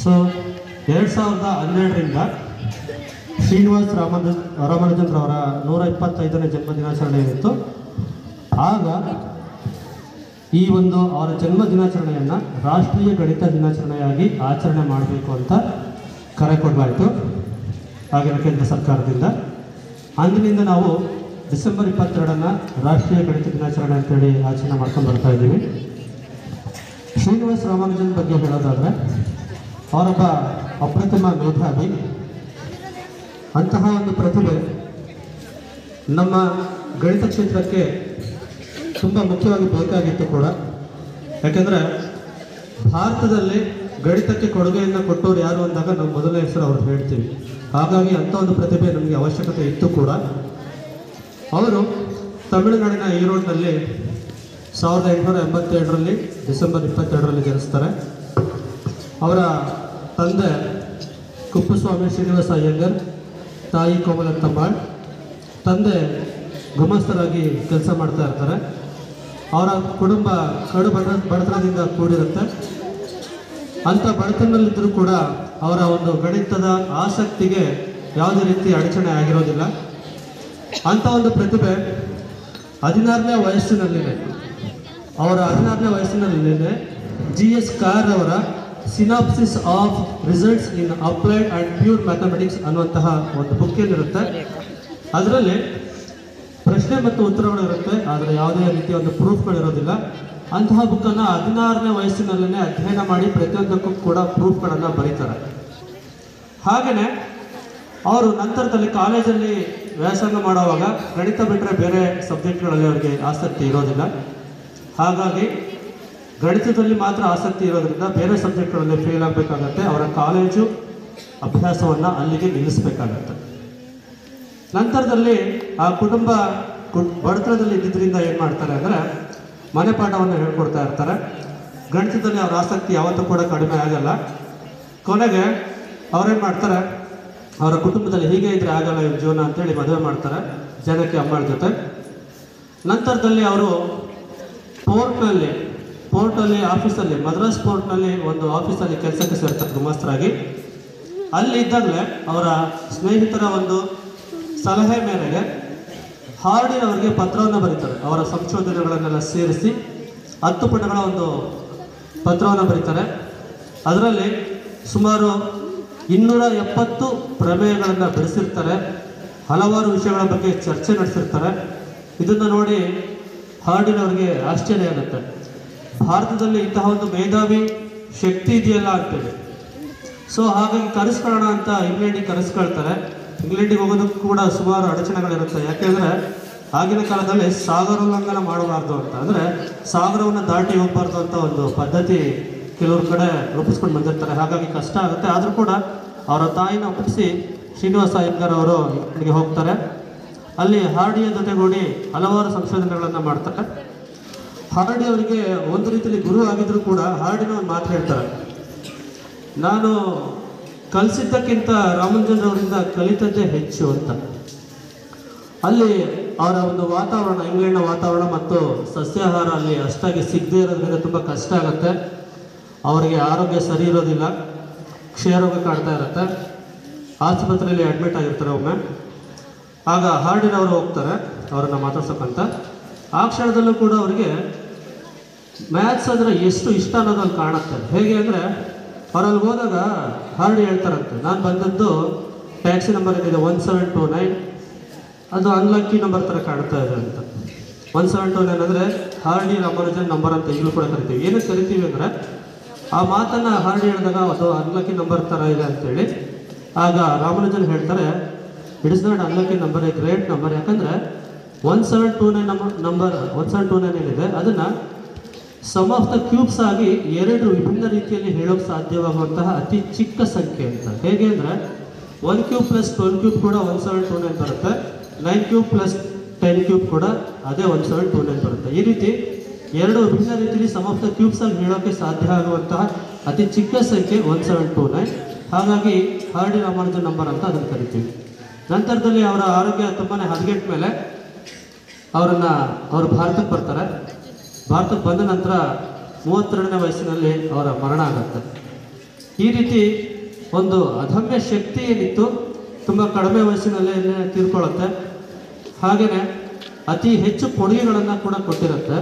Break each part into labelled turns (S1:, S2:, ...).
S1: So 2012ರಿಂದ Srinivas Ramanujan ರವರ 125ನೇ ಜನ್ಮದಿನಾಚರಣೆ ಏನಿತ್ತು, ಆಗ ಈ ಒಂದು ಅವರ ಜನ್ಮ ದಿನಾಚರಣೆಯನ್ನು ರಾಷ್ಟ್ರೀಯ ಗಣಿತ ದಿನಾಚರಣೆಯಾಗಿ ಆಚರಣೆ ಮಾಡಬೇಕು ಅಂತ ಕರೆ ಕೊಡಲಾಯಿತು ಆಗಿನ ಕೇಂದ್ರ ಸರ್ಕಾರದಿಂದ. ಅಂದಿನಿಂದ ನಾವು ಡಿಸೆಂಬರ್ 22ನ್ನು ರಾಷ್ಟ್ರೀಯ ಗಣಿತ ದಿನಾಚರಣೆ ಅಂತೇಳಿ ಆಚರಣೆ ಮಾಡ್ಕೊಂಡು ಬರ್ತಾ ಇದ್ದೀವಿ. ಶ್ರೀನಿವಾಸ್ ರಾಮಾನುಜನ್ ಬಗ್ಗೆ ಹೇಳೋದಾದರೆ ಅವರೊಬ್ಬ ಅಪ್ರತಿಮ ಮೇಧಾವಿ. ಅಂತಹ ಒಂದು ಪ್ರತಿಭೆ ನಮ್ಮ ಗಣಿತ ಕ್ಷೇತ್ರಕ್ಕೆ ತುಂಬ ಮುಖ್ಯವಾಗಿ ಬೇಕಾಗಿತ್ತು ಕೂಡ. ಯಾಕೆಂದರೆ ಭಾರತದಲ್ಲಿ ಗಣಿತಕ್ಕೆ ಕೊಡುಗೆಯನ್ನು ಕೊಟ್ಟವರು ಯಾರು ಅಂದಾಗ ನಾವು ಮೊದಲನೇ ಹೆಸರು ಅವ್ರು ಹೇಳ್ತೀವಿ. ಹಾಗಾಗಿ ಅಂಥ ಒಂದು ಪ್ರತಿಭೆ ನಮಗೆ ಅವಶ್ಯಕತೆ ಇತ್ತು ಕೂಡ. ಅವರು ತಮಿಳುನಾಡಿನ ಈರೋಡ್ನಲ್ಲಿ 1887ರಲ್ಲಿ ಡಿಸೆಂಬರ್ 22ರಲ್ಲಿ ಜನಿಸ್ತಾರೆ. ಅವರ ತಂದೆ ಕುಪ್ಪುಸ್ವಾಮಿ ಶ್ರೀನಿವಾಸ ಅಯ್ಯಂಗರ್, ತಾಯಿ ಕೋಮಲತ್ತಮ್ಮಾಳ್. ತಂದೆ ಗುಮಾಸ್ತರಾಗಿ ಕೆಲಸ ಮಾಡ್ತಾ ಇರ್ತಾರೆ. ಅವರ ಕುಟುಂಬ ಕಡು ಬಡತನದಿಂದ ಕೂಡಿರುತ್ತೆ. ಅಂಥ ಬಡತನದಲ್ಲಿದ್ದರೂ ಕೂಡ ಅವರ ಒಂದು ಗಣಿತದ ಆಸಕ್ತಿಗೆ ಯಾವುದೇ ರೀತಿ ಅಡಚಣೆ ಆಗಿರೋದಿಲ್ಲ. ಅಂಥ ಒಂದು ಪ್ರತಿಭೆ 16ನೇ ವಯಸ್ಸಿನಲ್ಲಿನೇ GS ಕಾರ್ ಅವರ synopsis of results in applied and pure mathematics ಅನ್ನುವಂತಹ ಒಂದು ಬುಕ್ ಏನಿರುತ್ತೆ, ಅದರಲ್ಲಿ ಪ್ರಶ್ನೆ ಮತ್ತು ಉತ್ತರಗಳು ಇರುತ್ತೆ, ಆದರೆ ಯಾವುದೇ ರೀತಿಯ ಒಂದು ಪ್ರೂಫ್ಗಳಿರೋದಿಲ್ಲ. ಅಂತಹ ಬುಕ್ಕನ್ನು 16ನೇ ವಯಸ್ಸಿನಲ್ಲೇ ಅಧ್ಯಯನ ಮಾಡಿ ಪ್ರತಿಯೊಂದಕ್ಕೂ ಕೂಡ ಪ್ರೂಫ್ಗಳನ್ನು ಬರೀತಾರೆ. ಹಾಗೆಯೇ ಅವರು ನಂತರದಲ್ಲಿ ಕಾಲೇಜಲ್ಲಿ ವ್ಯಾಸಂಗ ಮಾಡುವಾಗ ಗಣಿತ ಬಿಟ್ಟರೆ ಬೇರೆ ಸಬ್ಜೆಕ್ಟ್ಗಳಲ್ಲಿ ಅವರಿಗೆ ಆಸಕ್ತಿ ಇರೋದಿಲ್ಲ. ಹಾಗಾಗಿ ಗಣಿತದಲ್ಲಿ ಮಾತ್ರ ಆಸಕ್ತಿ ಇರೋದ್ರಿಂದ ಬೇರೆ ಸಬ್ಜೆಕ್ಟ್ಗಳಲ್ಲಿ ಫೇಲ್ ಆಗಬೇಕಾಗತ್ತೆ. ಅವರ ಕಾಲೇಜು ಅಭ್ಯಾಸವನ್ನು ಅಲ್ಲಿಗೆ ನಿಲ್ಲಿಸಬೇಕಾಗತ್ತೆ. ನಂತರದಲ್ಲಿ ಆ ಕುಟುಂಬ ಬಡತನದಲ್ಲಿ ಇದ್ದಿದ್ದರಿಂದ ಏನು ಮಾಡ್ತಾರೆ ಅಂದರೆ ಮನೆ ಪಾಠವನ್ನು ಹೇಳ್ಕೊಡ್ತಾ ಇರ್ತಾರೆ. ಗಣಿತದಲ್ಲಿ ಅವರ ಆಸಕ್ತಿ ಯಾವತ್ತೂ ಕೂಡ ಕಡಿಮೆ ಆಗಲ್ಲ. ಕೊನೆಗೆ ಅವರೇನು ಮಾಡ್ತಾರೆ, ಅವರ ಕುಟುಂಬದಲ್ಲಿ ಹೀಗೆ ಇದ್ರೆ ಆಗಲ್ಲ ಇವ್ರ ಜೀವನ ಅಂತೇಳಿ ಮದುವೆ ಮಾಡ್ತಾರೆ ಜನಕ್ಕೆ ಅಮ್ಮಳ ಜೊತೆ. ನಂತರದಲ್ಲಿ ಅವರು ಪೋರ್ಟಲ್ಲಿ ಆಫೀಸಲ್ಲಿ ಮದ್ರಾಸ್ ಪೋರ್ಟ್ನಲ್ಲಿ ಒಂದು ಆಫೀಸಲ್ಲಿ ಕೆಲಸಕ್ಕೆ ಸೇರ್ತಾರೆ ಗುಮಾಸ್ತರಾಗಿ. ಅಲ್ಲಿ ಇದ್ದಾಗಲೇ ಅವರ ಸ್ನೇಹಿತರ ಒಂದು ಸಲಹೆ ಮೇರೆಗೆ ಹಾರ್ಡಿನ್ ಅವರಿಗೆ ಪತ್ರವನ್ನು ಬರೀತಾರೆ. ಅವರ ಸಂಶೋಧನೆಗಳನ್ನೆಲ್ಲ ಸೇರಿಸಿ 10 ಪುಟಗಳ ಒಂದು ಪತ್ರವನ್ನು ಬರೀತಾರೆ. ಅದರಲ್ಲಿ ಸುಮಾರು 270 ಪ್ರಮೇಯಗಳನ್ನು ಬಿಡಿಸಿರ್ತಾರೆ. ಹಲವಾರು ವಿಷಯಗಳ ಬಗ್ಗೆ ಚರ್ಚೆ ನಡೆಸಿರ್ತಾರೆ. ಇದನ್ನು ನೋಡಿ ಹಾರ್ಡಿನ್ ಅವರಿಗೆ ಆಶ್ಚರ್ಯ ಆಗುತ್ತೆ. ಭಾರತದಲ್ಲಿ ಇಂತಹ ಒಂದು ಮೇಧಾವಿ ಶಕ್ತಿ ಇದೆಯಲ್ಲ ಅಂತೇಳಿ. ಸೊ ಹಾಗಾಗಿ ಕರೆಸ್ಕೊಳ್ಳೋಣ ಅಂತ ಇಂಗ್ಲೆಂಡಿಗೆ ಕರೆಸ್ಕೊಳ್ತಾರೆ. ಇಂಗ್ಲೆಂಡಿಗೆ ಹೋಗೋದಕ್ಕೂ ಕೂಡ ಸುಮಾರು ಅಡಚಣೆಗಳಿರುತ್ತೆ. ಯಾಕೆಂದರೆ ಆಗಿನ ಕಾಲದಲ್ಲಿ ಸಾಗರೋಲ್ಲಂಘನ ಮಾಡಬಾರ್ದು ಅಂತ, ಅಂದರೆ ಸಾಗರವನ್ನು ದಾಟಿ ಹೋಗಬಾರ್ದು ಅಂತ ಒಂದು ಪದ್ಧತಿ ಕೆಲವ್ರ ಕಡೆ ರೂಪಿಸ್ಕೊಂಡು ಬಂದಿರ್ತಾರೆ. ಹಾಗಾಗಿ ಕಷ್ಟ ಆಗುತ್ತೆ. ಆದರೂ ಕೂಡ ಅವರ ತಾಯಿನ ಒಪ್ಪಿಸಿ ಶ್ರೀನಿವಾಸ ಅಯ್ಯಂಗರ್ ಅವರು ಇಂಗ್ಲೆಂಡ್ಗೆ ಹೋಗ್ತಾರೆ. ಅಲ್ಲಿ ಹಾರ್ಡಿಯ ಜೊತೆಗೂಡಿ ಹಲವಾರು ಸಂಶೋಧನೆಗಳನ್ನು ಮಾಡ್ತಾರೆ. ಹಾರ್ಡಿ ಅವರಿಗೆ ಒಂದು ರೀತಿಯಲ್ಲಿ ಗುರು ಆಗಿದ್ರೂ ಕೂಡ ಹಾರ್ಡಿನ ಒಂದು ಮಾತು ಹೇಳ್ತಾರೆ, ನಾನು ಕಲಿಸಿದ್ದಕ್ಕಿಂತ ರಾಮಾನುಜನ್ ಅವರಿಂದ ಕಲಿತದ್ದೇ ಹೆಚ್ಚು ಅಂತ. ಅಲ್ಲಿ ಅವರ ಒಂದು ವಾತಾವರಣ, ಇಂಗ್ಲೆಂಡ್ನ ವಾತಾವರಣ ಮತ್ತು ಸಸ್ಯಾಹಾರ ಅಲ್ಲಿ ಅಷ್ಟಾಗಿ ಸಿಗದೇ ಇರೋದ್ರಿಂದ ತುಂಬ ಕಷ್ಟ ಆಗುತ್ತೆ. ಅವರಿಗೆ ಆರೋಗ್ಯ ಸರಿ ಇರೋದಿಲ್ಲ, ಕ್ಷಯರೋಗ ಕಾಡ್ತಾ ಇರುತ್ತೆ. ಆಸ್ಪತ್ರೆಯಲ್ಲಿ ಅಡ್ಮಿಟ್ ಆಗಿರ್ತಾರೆ ಒಮ್ಮೆ. ಆಗ ಹಾರ್ಡಿನ್ ಅವರು ಹೋಗ್ತಾರೆ ಅವರನ್ನು ಮಾತಾಡ್ಸೋಕ್ಕಂತ. ಆ ಕ್ಷಣದಲ್ಲೂ ಕೂಡ ಅವರಿಗೆ ಮ್ಯಾಥ್ಸ್ ಅಂದರೆ ಎಷ್ಟು ಇಷ್ಟ ಅನ್ನೋದು ಅಲ್ಲಿ ಕಾಣುತ್ತೆ. ಹೇಗೆ ಅಂದರೆ ಅವರಲ್ಲಿ ಹೋದಾಗ ಹಾರ್ಡಿ ಹೇಳ್ತಾರಂತೆ, ನಾನು ಬಂದದ್ದು ಟ್ಯಾಕ್ಸಿ ನಂಬರ್ ಏನಿದೆ 1729, ಅದು ಅನ್ಲಕ್ಕಿ ನಂಬರ್ ಥರ ಕಾಣ್ತಾ ಇದೆ ಅಂತ. 1729 ಅಂದರೆ ಹಾರ್ಡಿ ರಾಮಾನುಜನ್ ನಂಬರ್ ಅಂತ ಈಗಲೂ ಕೂಡ ಕರಿತೀವಿ. ಏನಕ್ಕೆ ಕರಿತೀವಿ ಅಂದರೆ ಆ ಮಾತನ್ನು ಹಾರ್ಡಿ ಹೇಳಿದಾಗ ಅದು ಅನ್ಲಕ್ಕಿ ನಂಬರ್ ಥರ ಇದೆ ಅಂತೇಳಿ. ಆಗ ರಾಮಾನುಜನ್ ಹೇಳ್ತಾರೆ, it is not unlucky number, A great number. ಯಾಕಂದರೆ 1729 ಏನಿದೆ ಅದನ್ನು ಸಮ್ ಆಫ್ ದ ಕ್ಯೂಬ್ಸ್ ಆಗಿ 2 ವಿಭಿನ್ನ ರೀತಿಯಲ್ಲಿ ಹೇಳೋಕ್ಕೆ ಸಾಧ್ಯವಾಗುವಂತಹ ಅತಿ ಚಿಕ್ಕ ಸಂಖ್ಯೆ ಅಂತ. ಹೇಗೆ ಅಂದರೆ 1 ಕ್ಯೂಬ್ ಪ್ಲಸ್ 12 ಕ್ಯೂಬ್ ಕೂಡ 1729 ಬರುತ್ತೆ, 9 ಕ್ಯೂಬ್ ಪ್ಲಸ್ 10 ಕ್ಯೂಬ್ ಕೂಡ ಅದೇ 1729 ಬರುತ್ತೆ. ಈ ರೀತಿ 2 ವಿಭಿನ್ನ ರೀತಿಯಲ್ಲಿ ಸಮ್ ಆಫ್ ದ ಕ್ಯೂಬ್ಸ್ ಆಗಿ ಹೇಳೋಕ್ಕೆ ಸಾಧ್ಯ ಆಗುವಂತಹ ಅತಿ ಚಿಕ್ಕ ಸಂಖ್ಯೆ 1729. ಹಾಗಾಗಿ ಹಾರ್ಡಿ ರಾಮಾನುಜನ್ ನಂಬರ್ ಅಂತ ಅದನ್ನು ಕರಿತೀವಿ. ನಂತರದಲ್ಲಿ ಅವರ ಆರೋಗ್ಯ ತುಂಬಾ ಹದಗೆಟ್ಟ ಮೇಲೆ ಅವರು ಭಾರತಕ್ಕೆ ಬರ್ತಾರೆ. ಭಾರತಕ್ಕೆ ಬಂದ ನಂತರ 32ನೇ ವಯಸ್ಸಿನಲ್ಲಿ ಅವರ ಮರಣ ಆಗುತ್ತೆ. ಈ ರೀತಿ ಒಂದು ಅದಮ್ಯ ಶಕ್ತಿ ಏನಿತ್ತು ತುಂಬ ಕಡಿಮೆ ವಯಸ್ಸಿನಲ್ಲೇ ತೀರ್ಕೊಳ್ಳುತ್ತೆ. ಹಾಗೆಯೇ ಅತಿ ಹೆಚ್ಚು ಕೊಡುಗೆಗಳನ್ನು ಕೂಡ ಕೊಟ್ಟಿರುತ್ತೆ.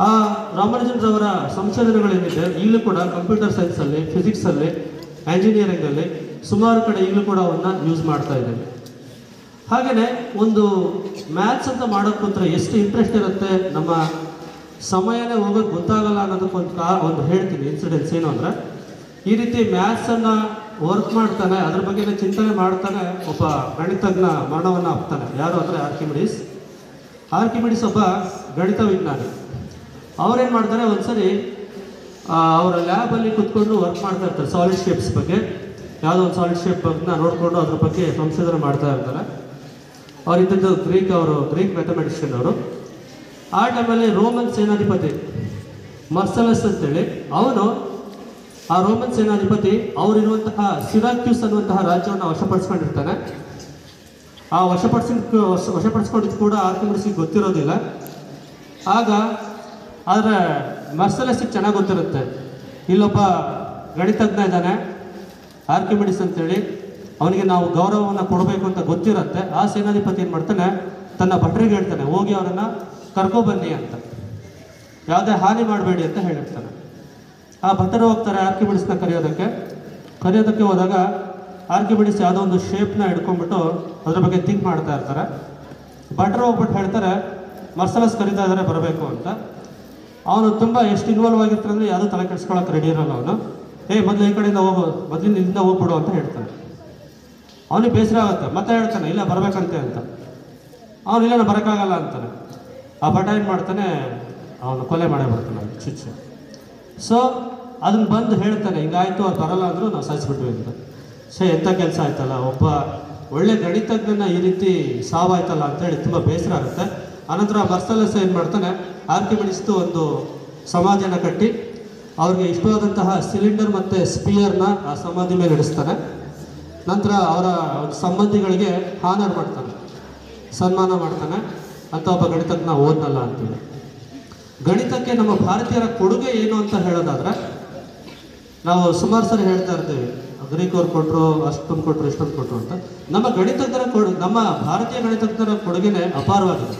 S1: ಆ ರಾಮಾನುಜನ್ರವರ ಸಂಶೋಧನೆಗಳೇನಿದೆ ಈಗಲೂ ಕೂಡ ಕಂಪ್ಯೂಟರ್ ಸೈನ್ಸಲ್ಲಿ, ಫಿಸಿಕ್ಸಲ್ಲಿ, ಎಂಜಿನಿಯರಿಂಗಲ್ಲಿ ಸುಮಾರು ಕಡೆ ಈಗಲೂ ಕೂಡ ಅವನ್ನ ಯೂಸ್ ಮಾಡ್ತಾ ಇದ್ದೇವೆ. ಹಾಗೆಯೇ ಒಂದು ಮ್ಯಾಥ್ಸ್ ಅಂತ ಮಾಡೋಕ್ಕೆ ಕೂತ್ರೆ ಎಷ್ಟು ಇಂಟ್ರೆಸ್ಟ್ ಇರುತ್ತೆ, ನಮ್ಮ ಸಮಯನೇ ಹೋಗೋದು ಗೊತ್ತಾಗಲ್ಲ ಅನ್ನೋದಕ್ಕೊಂದು ಹೇಳ್ತೀನಿ ಇನ್ಸಿಡೆನ್ಸ್. ಏನು ಅಂದರೆ, ಈ ರೀತಿ ಮ್ಯಾಥ್ಸನ್ನು ವರ್ಕ್ ಮಾಡ್ತಾನೆ, ಅದ್ರ ಬಗ್ಗೆ ಚಿಂತನೆ ಮಾಡ್ತಾನೆ ಒಬ್ಬ ಗಣಿತಜ್ಞ ಮರಣವನ್ನು ಹಾಕ್ತಾನೆ. ಯಾರು ಅಂದರೆ ಆರ್ಕಿಮಿಡೀಸ್ ಒಬ್ಬ ಗಣಿತ ವಿಜ್ಞಾನಿ. ಅವ್ರೇನು ಮಾಡ್ತಾರೆ, ಒಂದ್ಸರಿ ಅವರ ಲ್ಯಾಬಲ್ಲಿ ಕುತ್ಕೊಂಡು ವರ್ಕ್ ಮಾಡ್ತಾ ಇರ್ತಾರೆ ಸಾಲಿಡ್ ಶೇಪ್ಸ್ ಬಗ್ಗೆ. ಯಾವುದೋ ಒಂದು ಸಾಲಿಡ್ ಶೇಪ್ ಬಗ್ಗೆ ನೋಡಿಕೊಂಡು ಅದ್ರ ಬಗ್ಗೆ ಸಂಶೋಧನೆ ಮಾಡ್ತಾ ಇರ್ತಾರೆ. ಅವರಿದ್ದದ್ದು ಗ್ರೀಕ್ ಮ್ಯಾಥಮೆಟಿಷಿಯನ್ ಅವರು. ಆ ಟೈಮಲ್ಲಿ ರೋಮನ್ ಸೇನಾಧಿಪತಿ ಮರ್ಸಲಸ್ ಅಂತೇಳಿ ಅವನು, ಆ ರೋಮನ್ ಸೇನಾಧಿಪತಿ ಅವರಿರುವಂತಹ ಸಿರಾಕ್ಯೂಸ್ ಅನ್ನುವಂತಹ ರಾಜ್ಯವನ್ನು ವಶಪಡಿಸ್ಕೊಂಡಿರ್ತಾನೆ. ಆ ವಶಪಡಿಸ್ಕೊಂಡಿದ್ದು ಕೂಡ ಆರ್ಕಿಮಿಡೀಸ್ಗೆ ಗೊತ್ತಿರೋದಿಲ್ಲ. ಆಗ ಆದರೆ ಮರ್ಸಲಸ್ಗೆ ಚೆನ್ನಾಗಿ ಗೊತ್ತಿರುತ್ತೆ, ಇಲ್ಲೊಬ್ಬ ಗಣಿತಜ್ಞ ಇದ್ದಾನೆ ಆರ್ಕಿಮಿಡೀಸ್ ಅಂತೇಳಿ, ಅವನಿಗೆ ನಾವು ಗೌರವವನ್ನು ಕೊಡಬೇಕು ಅಂತ ಗೊತ್ತಿರುತ್ತೆ. ಆ ಸೇನಾಧಿಪತಿ ಏನು ಮಾಡ್ತಾನೆ, ತನ್ನ ಭಟ್ರಿಗೆ ಹೇಳ್ತಾನೆ, ಹೋಗಿ ಅವರನ್ನು ಕರ್ಕೊಬನ್ನಿ ಅಂತ, ಯಾವುದೇ ಹಾನಿ ಮಾಡಬೇಡಿ ಅಂತ ಹೇಳಿರ್ತಾನೆ. ಆ ಭಟ್ಟರು ಹೋಗ್ತಾರೆ ಆರ್ಕಿಮಿಡೀಸ್ನ ಕರೆಯೋದಕ್ಕೆ ಹೋದಾಗ ಆರ್ಕಿಮಿಡೀಸ್ ಯಾವುದೋ ಒಂದು ಶೇಪ್ನ ಹಿಡ್ಕೊಂಡ್ಬಿಟ್ಟು ಅದ್ರ ಬಗ್ಗೆ ಥಿಂಕ್ ಮಾಡ್ತಾ ಇರ್ತಾರೆ. ಭಟ್ರು ಹೋಗ್ಬಿಟ್ಟು ಹೇಳ್ತಾರೆ, ಮರ್ಸಲಸ್ ಕರೀತಾ ಇದ್ದಾರೆ ಬರಬೇಕು ಅಂತ. ಅವನು ತುಂಬ ಎಷ್ಟು ಇನ್ವಾಲ್ವ್ ಆಗಿರ್ತಾನೆ ಅಂದರೆ ಯಾವುದೂ ತಲೆ ಕೆಡಿಸ್ಕೊಳ್ಳೋಕೆ ರೆಡಿ ಇರೋಲ್ಲ. ಅವನು ಮೊದಲು ಈ ಕಡೆಯಿಂದ ಮೊದಲಿನಿಂದ ಹೋಗ್ಬಿಡು ಅಂತ ಹೇಳ್ತಾನೆ. ಅವನಿಗೆ ಬೇಸರ ಆಗುತ್ತೆ, ಮತ್ತೆ ಹೇಳ್ತಾನೆ ಇಲ್ಲ ಬರಬೇಕಂತೆ ಅಂತ. ಅವನಿಲ್ಲ ನಾನು ಬರೋಕ್ಕಾಗಲ್ಲ ಅಂತಾನೆ. ಆ ಭಟ ಏನು ಮಾಡ್ತಾನೆ, ಅವನು ಕೊಲೆ ಮಾಡೇ ಬರ್ತಾನೆ ಚುಚ್ಚು. ಸೊ ಅದನ್ನು ಬಂದು ಹೇಳ್ತಾನೆ, ಹಿಂಗಾಯಿತು ಅವ್ರು ಬರಲ್ಲ ಅಂದರೂ ನಾವು ಸಾಯಿಸ್ಬಿಟ್ವಿ ಅಂತ. ಎಂಥ ಕೆಲಸ ಆಯ್ತಲ್ಲ, ಒಬ್ಬ ಒಳ್ಳೆ ಗಣಿತಜ್ಞನ ಈ ರೀತಿ ಸಾವಾಯ್ತಲ್ಲ ಅಂತೇಳಿ ತುಂಬ ಬೇಸರ ಆಗುತ್ತೆ. ಆನಂತರ ಮರ್ಸಲಸ್ ಏನು ಮಾಡ್ತಾನೆ, ಆರ್ಕಿಮಿಡೀಸ್ದು ಒಂದು ಸಮಾಧಿನ ಕಟ್ಟಿ ಅವ್ರಿಗೆ ಇಷ್ಟವಾದಂತಹ ಸಿಲಿಂಡರ್ ಮತ್ತು ಸ್ಪಿಯರ್ನ ಆ ಸಮಾಧಿ ಮೇಲೆ ಇಡಿಸ್ತಾನೆ. ನಂತರ ಅವರ ಸಂಬಂಧಿಗಳಿಗೆ ಹಾನರ್ ಮಾಡ್ತಾನೆ, ಸನ್ಮಾನ ಮಾಡ್ತಾನೆ. ಅಂತ ಒಬ್ಬ ಗಣಿತಜ್ಞ ಓದ್ನಲ್ಲ ಅಂತೇಳಿ. ಗಣಿತಕ್ಕೆ ನಮ್ಮ ಭಾರತೀಯರ ಕೊಡುಗೆ ಏನು ಅಂತ ಹೇಳೋದಾದ್ರೆ, ನಾವು ಸುಮಾರು ಸರಿ ಹೇಳ್ತಾ ಇರ್ತೀವಿ, ಗ್ರೀಕ್ ಅವ್ರು ಕೊಟ್ಟರು, ಅಷ್ಟೊಂದು ಕೊಟ್ಟರು, ಇಷ್ಟೊಂದು ಕೊಟ್ಟರು ಅಂತ. ನಮ್ಮ ಭಾರತೀಯ ಗಣಿತಜ್ಞರ ಕೊಡುಗೆನೇ ಅಪಾರವಾಗಿದೆ.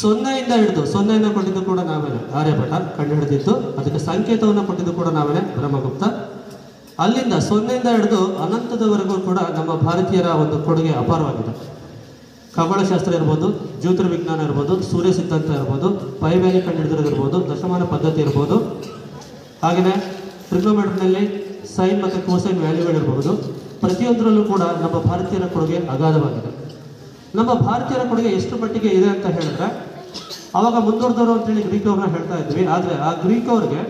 S1: ಸೊನ್ನೆಯಿಂದ ಕೊಟ್ಟಿದ್ದು ಕೂಡ ನಾವೇನೆ ಆರ್ಯಭಟ ಕಂಡು ಹಿಡಿದಿದ್ದು, ಅದಕ್ಕೆ ಸಂಕೇತವನ್ನು ಕೊಟ್ಟಿದ್ದು ಕೂಡ ನಾವೇನೆ ಬ್ರಹ್ಮಗುಪ್ತ. ಅಲ್ಲಿಂದ ಸೊನ್ನೆಯಿಂದ ಹಿಡಿದು ಅನಂತದವರೆಗೂ ಕೂಡ ನಮ್ಮ ಭಾರತೀಯರ ಒಂದು ಕೊಡುಗೆ ಅಪಾರವಾಗಿದೆ. ಖಗೋಳಶಾಸ್ತ್ರ ಇರ್ಬೋದು, ಜ್ಯೋತಿರ್ವಿಜ್ಞಾನ ಇರ್ಬೋದು, ಸೂರ್ಯ ಸಿದ್ಧಾಂತ ಇರ್ಬೋದು, ಪೈವೇಲಿ ಕಂಡುಹಿಡಿದಿರೋದಿರ್ಬೋದು, ದಶಮಾನ ಪದ್ಧತಿ ಇರ್ಬೋದು, ಹಾಗೆಯೇ ಟ್ರಿಗ್ನೋಮೆಟ್ರಿನಲ್ಲಿ ಸೈನ್ ಮತ್ತು ಕೋಸೈನ್ ವ್ಯಾಲ್ಯೂಗಳಿರ್ಬೋದು, ಪ್ರತಿಯೊಂದರಲ್ಲೂ ಕೂಡ ನಮ್ಮ ಭಾರತೀಯರ ಕೊಡುಗೆ ಅಗಾಧವಾಗಿದೆ. ನಮ್ಮ ಭಾರತೀಯರ ಕೊಡುಗೆ ಎಷ್ಟು ಮಟ್ಟಿಗೆ ಇದೆ ಅಂತ ಹೇಳಿದ್ರೆ, ಅವಾಗ ಮುಂದುವರೆದವರು ಅಂತೇಳಿ ಗ್ರೀಕ್ ಅವ್ರನ್ನ ಹೇಳ್ತಾ ಇದ್ವಿ. ಆದರೆ ಆ ಗ್ರೀಕ್ ಅವ್ರಿಗೆ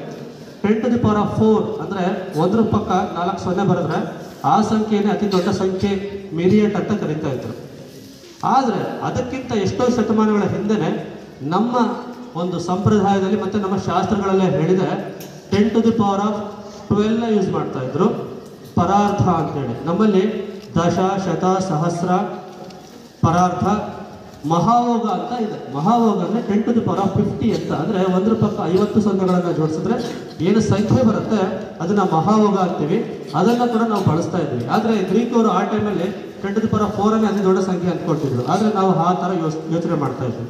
S1: 10⁴ ಅಂದರೆ 1 ಪಕ್ಕ 4 ಸೊನ್ನೆ ಬರೆದ್ರೆ ಆ ಸಂಖ್ಯೆನೇ ಅತಿ ದೊಡ್ಡ ಸಂಖ್ಯೆ ಮಿರಿಯಟ್ ಅಂತ ಕರೀತಾ ಇದ್ರು. ಆದರೆ ಅದಕ್ಕಿಂತ ಎಷ್ಟೋ ಶತಮಾನಗಳ ಹಿಂದೆ ನಮ್ಮ ಒಂದು ಸಂಪ್ರದಾಯದಲ್ಲಿ ಮತ್ತು ನಮ್ಮ ಶಾಸ್ತ್ರಗಳಲ್ಲೇ ಹೇಳಿದೆ 10⁻12 ಯೂಸ್ ಮಾಡ್ತಾ ಇದ್ರು ಪರಾರ್ಥ ಅಂತೇಳಿ. ನಮ್ಮಲ್ಲಿ ದಶ, ಶತ, ಸಹಸ್ರ, ಪರಾರ್ಥ, ಮಹಾಯೋಗ ಅಂತ ಇದೆ. ಮಹಾಯೋಗ ಅಂದರೆ 10⁻50 ಅಂತ. ಅಂದರೆ 1 ಪಕ್ಕ 50 ಸೊನ್ನೆಗಳನ್ನು ಜೋಡಿಸಿದ್ರೆ ಏನು ಸಂಖ್ಯೆ ಬರುತ್ತೆ ಅದನ್ನು ಮಹಾಯೋಗ ಅಂತೀವಿ. ಅದನ್ನು ಕೂಡ ನಾವು ಬಳಸ್ತಾ ಇದ್ವಿ. ಆದರೆ ಗ್ರೀಕ್ ಅವರು ಆ ಟೈಮಲ್ಲಿ 10⁻4 ಅತಿ ದೊಡ್ಡ ಸಂಖ್ಯೆ ಅಂದ್ಕೊಳ್ತಿದ್ರು. ಆದರೆ ನಾವು ಆ ಥರ ಯೋಚನೆ ಮಾಡ್ತಾ ಇದ್ವಿ.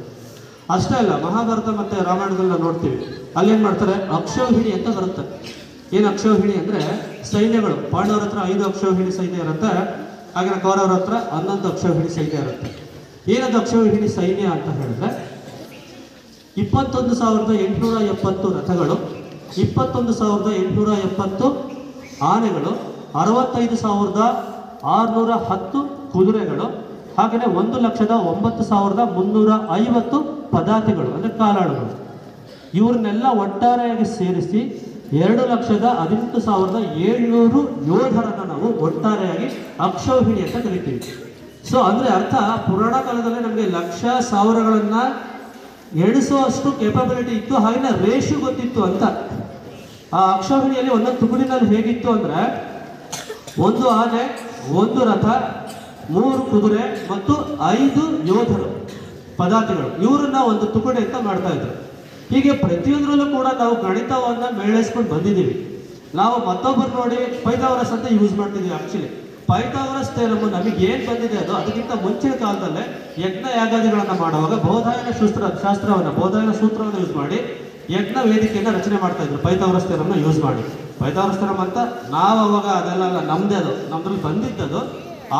S1: ಅಷ್ಟೇ ಅಲ್ಲ, ಮಹಾಭಾರತ ಮತ್ತು ರಾಮಾಯಣದಲ್ಲಿ ನಾವು ನೋಡ್ತೀವಿ, ಅಲ್ಲೇನು ಮಾಡ್ತಾರೆ, ಅಕ್ಷೌಹಿಣಿ ಅಂತ ಬರುತ್ತೆ. ಏನು ಅಕ್ಷೌಹಿಣಿ ಅಂದರೆ ಸೈನ್ಯಗಳು. ಪಾಂಡವರ ಹತ್ರ 5 ಅಕ್ಷೌಹಿಣಿ ಸೈನ್ಯ ಇರುತ್ತೆ, ಹಾಗೆ ಕೌರವರ ಹತ್ರ 11 ಅಕ್ಷೌಹಿಣಿ ಸೈನ್ಯ ಇರುತ್ತೆ. ಏನದು ಅಕ್ಷೌಹಿಣಿ ಸೈನ್ಯ ಅಂತ ಹೇಳಿದ್ರೆ 21,870 ರಥಗಳು, 21,870 ಆನೆಗಳು, 65,610 ಕುದುರೆಗಳು, ಹಾಗೆಯೇ 1,09,350 ಪದಾತಿಗಳು ಅಂದರೆ ಕಾಲಾಳುಗಳು. ಇವ್ರನ್ನೆಲ್ಲ ಒಟ್ಟಾರೆಯಾಗಿ ಸೇರಿಸಿ 2,18,700 ಯೋಧರನ್ನು ನಾವು ಒಟ್ಟಾರೆಯಾಗಿ ಅಕ್ಷೌಹಿಣಿ ಅಂತ ಕರಿತೀವಿ. ಸೊ ಅಂದರೆ ಅರ್ಥ, ಪುರಾಣ ಕಾಲದಲ್ಲಿ ನಮಗೆ ಲಕ್ಷ ಸಾವಿರಗಳನ್ನು ಎಣಿಸುವಷ್ಟು ಕೇಪಬಿಲಿಟಿ ಇತ್ತು, ಹಾಗೆಯೇ ರೇಷು ಗೊತ್ತಿತ್ತು ಅಂತ. ಆ ಅಕ್ಷೌಹಿಣಿಯಲ್ಲಿ ಒಂದೊಂದು ತುಗುಡಿನಲ್ಲಿ ಹೇಗಿತ್ತು ಅಂದರೆ 1 ಆನೆ, 1 ರಥ, 3 ಕುದುರೆ ಮತ್ತು 5 ಯೋಧರು ಪದಾತಿಗಳು, ಇವರನ್ನ ಒಂದು ತುಕಡಿ ಅಂತ ಮಾಡ್ತಾ ಇದ್ರು. ಹೀಗೆ ಪ್ರತಿಯೊಂದರಲ್ಲೂ ಕೂಡ ನಾವು ಗಣಿತವನ್ನು ಮೇಳೈಸ್ಕೊಂಡು ಬಂದಿದ್ದೀವಿ. ನಾವು ಮತ್ತೊಬ್ಬರು ನೋಡಿ ಪೈಥಾಗರಸ್ ಅಂತ ಯೂಸ್ ಮಾಡ್ತಿದ್ವಿ. ಆಕ್ಚುಲಿ ಪೈಥಾಗರಸ್ ಥಿಯರಮ್ ನಮಗೆ ಏನ್ ಬಂದಿದೆ ಅದಕ್ಕಿಂತ ಮುಂಚಿನ ಕಾಲದಲ್ಲೇ ಯಜ್ಞ ಯಾಗಾದಿಗಳನ್ನ ಮಾಡುವಾಗ ಬೋಧಾಯನ ಸೂತ್ರವನ್ನು ಯೂಸ್ ಮಾಡಿ ಯಜ್ಞ ವೇದಿಕೆಯನ್ನ ರಚನೆ ಮಾಡ್ತಾ ಇದ್ರು ಪೈಥಾಗರಸ್ ಥಿಯರಮ್ನ ಯೂಸ್ ಮಾಡಿ. ಪೈಥಾಗರಸ್ ಥಿಯರಮ್ ಅಂತ ನಾವು ಅವಾಗ ಅದೆಲ್ಲ ನಮ್ದೇ, ಅದು ನಮ್ದ್ರಲ್ಲಿ ಬಂದಿದ್ದದು.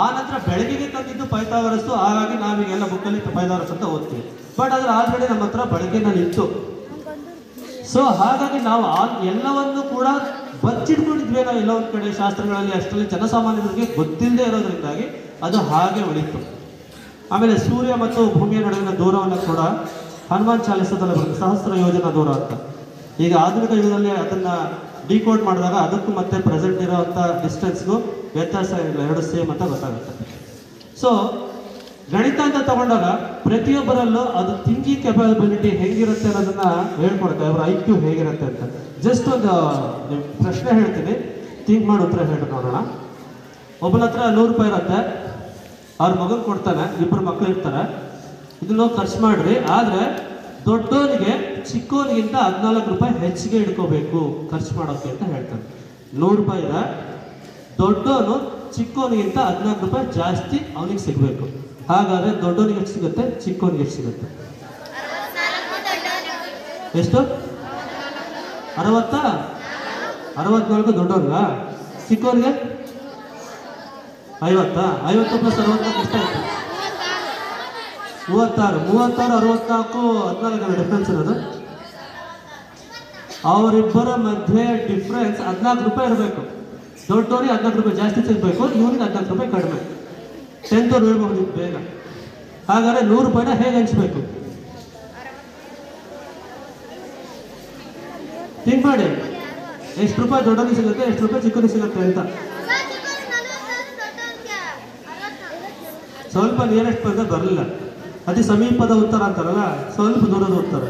S1: ಆ ನಂತರ ಬೆಳಗಿಗೆ ತಂದಿದ್ದು ಪೈಥಾಗರಸ್. ಹಾಗಾಗಿ ನಾವೀಗೆಲ್ಲ ಬುಕ್ಕಲ್ಲಿ ಪೈಥಾಗರಸ್ ಅಂತ ಓದ್ತೀವಿ. ಬಟ್ ಅದ್ರ ಆಲ್ರೆಡಿ ನಮ್ಮ ಹತ್ರ ಬಳಕೆನಲ್ಲಿ ಇತ್ತು. ಸೊ ಹಾಗಾಗಿ ನಾವು ಎಲ್ಲವನ್ನು ಕೂಡ ಬಚ್ಚಿಟ್ಕೊಂಡಿದ್ವಿ ನಾವು ಎಲ್ಲ ಒಂದು ಕಡೆ ಶಾಸ್ತ್ರಗಳಲ್ಲಿ. ಅಷ್ಟರಲ್ಲಿ ಜನಸಾಮಾನ್ಯರಿಗೆ ಗೊತ್ತಿಲ್ಲದೆ ಇರೋದ್ರಿಂದಾಗಿ ಅದು ಹಾಗೆ ಉಳಿತು. ಆಮೇಲೆ ಸೂರ್ಯ ಮತ್ತು ಭೂಮಿಯ ನಡುವಿನ ದೂರವನ್ನು ಕೂಡ ಹನುಮಾನ್ ಚಾಲಿಸದಲ್ಲಿ ಬರುತ್ತೆ, ಸಹಸ್ರ ಯೋಜನಾ ದೂರ ಅಂತ. ಈಗ ಆಧುನಿಕ ಯುಗದಲ್ಲಿ ಅದನ್ನ ಡಿಕೋಡ್ ಮಾಡಿದಾಗ ಅದಕ್ಕೂ ಮತ್ತೆ ಪ್ರೆಸೆಂಟ್ ಇರೋವಂಥ ಡಿಸ್ಟೆನ್ಸ್ಗೂ ವ್ಯತ್ಯಾಸ ಇಲ್ಲ, ಎರಡು ಸೇಮ್ ಅಂತ ಗೊತ್ತಾಗುತ್ತೆ. ಸೊ ಗಣಿತ ಅಂತ ತಗೊಂಡಾಗ ಪ್ರತಿಯೊಬ್ಬರಲ್ಲೂ ಅದು ಥಿಂಕಿಂಗ್ ಕೆಪಾಬಿಲಿಟಿ ಹೇಗಿರುತ್ತೆ ಅನ್ನೋದನ್ನ ಹೇಳ್ಕೊಡುತ್ತೆ, ಅವರ IQ ಹೇಗಿರುತ್ತೆ ಅಂತ. ಜಸ್ಟ್ ಒಂದು ಪ್ರಶ್ನೆ ಹೇಳ್ತೀನಿ, ಥಿಂಕ್ ಮಾಡಿ ಉತ್ತರ ಹೇಳಿ ನೋಡೋಣ. ಒಬ್ಬನ ಹತ್ರ 100 ರೂಪಾಯಿ ಇರುತ್ತೆ, ಅವ್ರ ಮಗನ್ ಕೊಡ್ತಾನೆ, 2 ಮಕ್ಳು ಇರ್ತಾರೆ. ಇದನ್ನ ಖರ್ಚು ಮಾಡ್ರಿ, ಆದ್ರೆ ದೊಡ್ಡವನಿಗೆ ಚಿಕ್ಕವನಿಗಿಂತ 14 ರೂಪಾಯಿ ಹೆಚ್ಚಿಗೆ ಇಟ್ಕೋಬೇಕು ಖರ್ಚು ಮಾಡೋಕೆ ಅಂತ ಹೇಳ್ತಾನೆ. 100 ರೂಪಾಯಿ ಇದೆ, ದೊಡ್ಡವನು ಚಿಕ್ಕವನಿಗಿಂತ 14 ರೂಪಾಯಿ ಜಾಸ್ತಿ ಅವನಿಗೆ ಸಿಗಬೇಕು. ಹಾಗಾದ್ರೆ ದೊಡ್ಡವನಿಗೆ ಎಷ್ಟು ಸಿಗುತ್ತೆ, ಚಿಕ್ಕವನಿಗೆ ಎಷ್ಟು ಸಿಗುತ್ತೆ? ಎಷ್ಟು? 64 ದೊಡ್ಡವನಿಗ, ಚಿಕ್ಕವನಿಗೆ 50. 50 ಪ್ಲಸ್ 64 ಎಷ್ಟಾಯ್ತು? 36. 64 14 ಡಿಫ್ರೆನ್ಸ್ ಇರೋದು. ಅವರಿಬ್ಬರ ಮಧ್ಯೆ ಡಿಫ್ರೆನ್ಸ್ 14 ರೂಪಾಯಿ ಇರಬೇಕು. ದೊಡ್ಡವರಿಗೆ 14 ರೂಪಾಯಿ ಜಾಸ್ತಿ ಸಿಗಬೇಕು, ಇವನಿಗೆ 14 ರೂಪಾಯಿ ಕಡಿಮೆ. 10th ಹೇಳ್ಬಹುದು ಬೇಗ. ಹಾಗಾದ್ರೆ 100 ರೂಪಾಯಿನ ಹೇಗೆ ಹಂಚ್ಬೇಕು? ಥಿಂಕ್ ಮಾಡಿ, ಎಷ್ಟು ರೂಪಾಯಿ ದೊಡ್ಡವನಿಗೆ ಸಿಗುತ್ತೆ, ಎಷ್ಟು ರೂಪಾಯಿ ಚಿಕ್ಕವನಿಗೆ ಸಿಗುತ್ತೆ ಅಂತ. ಸ್ವಲ್ಪ ನಿಯರೆಸ್ಟ್ ಬಂದ ಬರಲಿಲ್ಲ, ಅತಿ ಸಮೀಪದ ಉತ್ತರ ಅಂತಾರಲ್ಲ, ಸ್ವಲ್ಪ ದೂರದ ಉತ್ತರ.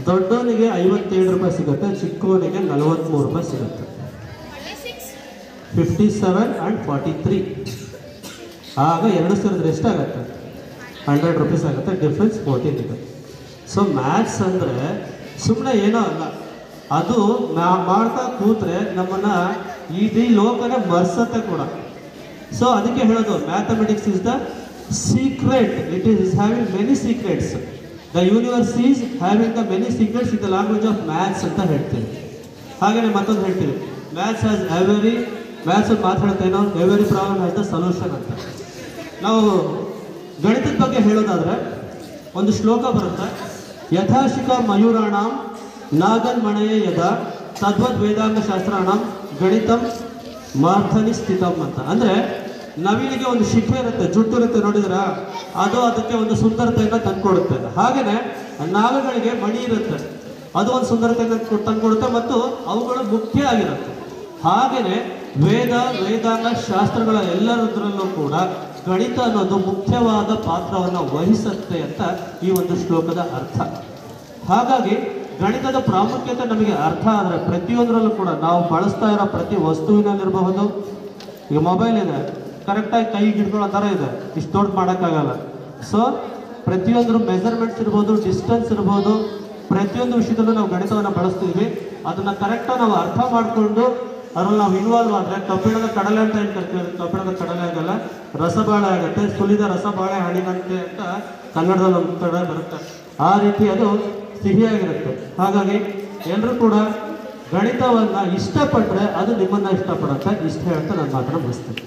S1: ದೊಡ್ಡವನಿಗೆ 57 ರೂಪಾಯಿ ಸಿಗುತ್ತೆ, ಚಿಕ್ಕವನಿಗೆ 43 ರೂಪಾಯಿ ಸಿಗುತ್ತೆ. 57 and 43. ಆಗ 2 ಸೇರಿದ್ರೆ ಎಷ್ಟಾಗತ್ತೆ? 100 ರೂಪೀಸ್ ಆಗುತ್ತೆ. ಡಿಫ್ರೆನ್ಸ್ 14 ಇದೆ. ಸೊ ಮ್ಯಾಥ್ಸ್ ಅಂದರೆ ಸುಮ್ಮನೆ ಏನೋ ಅಲ್ಲ, ಅದು ಮಾಡ್ತಾ ಕೂತ್ರೆ ನಮ್ಮನ್ನ ಇಡೀ ಲೋಕನೇ ಮರ್ಸತ್ತೆ ಕೂಡ. ಸೊ ಅದಕ್ಕೆ ಹೇಳೋದು mathematics is the secret. It is having many secrets. The universe is having the many secrets in the language of maths ಅಂತ ಹೇಳ್ತೀವಿ. ಹಾಗೆಯೇ ಮತ್ತೊಂದು ಹೇಳ್ತೀವಿ, ಮ್ಯಾಥ್ಸ್ ಹ್ಯಾಸ್ ಮ್ಯಾಥ್ಸ್ ಮಾತಾಡ್ತೇನೋ every problem has the solution ಅಂತ. ನಾವು ಗಣಿತದ ಬಗ್ಗೆ ಹೇಳೋದಾದ್ರೆ ಒಂದು ಶ್ಲೋಕ ಬರುತ್ತೆ, ಯಥಾಶಿಖ ಮಯೂರಾಣಂ ನಾಗನ್ ಮಣಯೇ ಯದ ತದ್ವದ್ ವೇದಾಂಗ ಶಾಸ್ತ್ರಾಣಂ ಗಣಿತಂ ಮಾರ್ಥನಿ ಸ್ಥಿತಂ ಅಂತ. ಅಂದರೆ ನವಿಲಿಗೆ ಒಂದು ಶಿಖೆ ಇರುತ್ತೆ, ಜುಟ್ಟು ಇರುತ್ತೆ, ನೋಡಿದ್ರ ಅದು ಅದಕ್ಕೆ ಒಂದು ಸುಂದರತೆಯನ್ನು ತಂದುಕೊಡುತ್ತೆ. ಹಾಗೆಯೇ ನಾಗಗಳಿಗೆ ಮಣಿ ಇರುತ್ತೆ, ಅದು ಒಂದು ಸುಂದರತೆಯನ್ನು ತಂದುಕೊಡುತ್ತೆ ಮತ್ತು ಅವುಗಳು ಮುಖ್ಯ ಆಗಿರುತ್ತೆ. ಹಾಗೆಯೇ ವೇದಾಂಗ ಶಾಸ್ತ್ರಗಳ ಎಲ್ಲದರಲ್ಲೂ ಕೂಡ ಗಣಿತ ಅನ್ನೋದು ಮುಖ್ಯವಾದ ಪಾತ್ರವನ್ನು ವಹಿಸುತ್ತೆ ಅಂತ ಈ ಒಂದು ಶ್ಲೋಕದ ಅರ್ಥ. ಹಾಗಾಗಿ ಗಣಿತದ ಪ್ರಾಮುಖ್ಯತೆ ನಮಗೆ ಅರ್ಥ ಆದರೆ ಪ್ರತಿಯೊಂದರಲ್ಲೂ ಕೂಡ ನಾವು ಬಳಸ್ತಾ ಇರೋ ಪ್ರತಿ ವಸ್ತುವಿನಲ್ಲಿರಬಹುದು. ಈಗ ಮೊಬೈಲ್ ಇದೆ, ಕರೆಕ್ಟಾಗಿ ಕೈಗೆ ಹಿಡ್ಕೊಳ್ಳೋ ಥರ ಇದೆ, ಇಷ್ಟು ದೊಡ್ಡ ಮಾಡೋಕ್ಕಾಗಲ್ಲ. ಸೊ ಪ್ರತಿಯೊಂದ್ರ ಮೆಜರ್ಮೆಂಟ್ಸ್ ಇರ್ಬೋದು, ಡಿಸ್ಟೆನ್ಸ್ ಇರ್ಬೋದು, ಪ್ರತಿಯೊಂದು ವಿಷಯದಲ್ಲೂ ನಾವು ಗಣಿತವನ್ನು ಬಳಸ್ತೀವಿ. ಅದನ್ನು ಕರೆಕ್ಟಾಗಿ ನಾವು ಅರ್ಥ ಮಾಡಿಕೊಂಡು ಅದ್ರಲ್ಲಿ ನಾವು ಇನ್ವಾಲ್ವ್ ಆದರೆ ಕಬ್ಬಿಣದ ಕಡಲೆ ಅಂತ ಏನು ಕರಿತೀವಿ, ಕಬ್ಬಿಣದ ಕಡಲೆ ಆಗಲ್ಲ, ರಸಬಾಳೆ ಆಗುತ್ತೆ. ಸುಲಿದ ರಸಬಾಳೆ ಹಣ್ಣಿನಂತೆ ಅಂತ ಕನ್ನಡದಲ್ಲಿ ಒಂದು ಕಡೆ ಬರುತ್ತೆ. ಆ ರೀತಿ ಅದು ಸಿಹಿಯಾಗಿರುತ್ತೆ. ಹಾಗಾಗಿ ಎಲ್ಲರೂ ಕೂಡ ಗಣಿತವನ್ನು ಇಷ್ಟಪಟ್ಟರೆ ಅದು ನಿಮ್ಮನ್ನು ಇಷ್ಟಪಡುತ್ತೆ. ಇಷ್ಟ ಹೇಳ್ತಾ ನನ್ನ ಮಾತನ್ನು ಮುಗಿಸ್ತೇನೆ.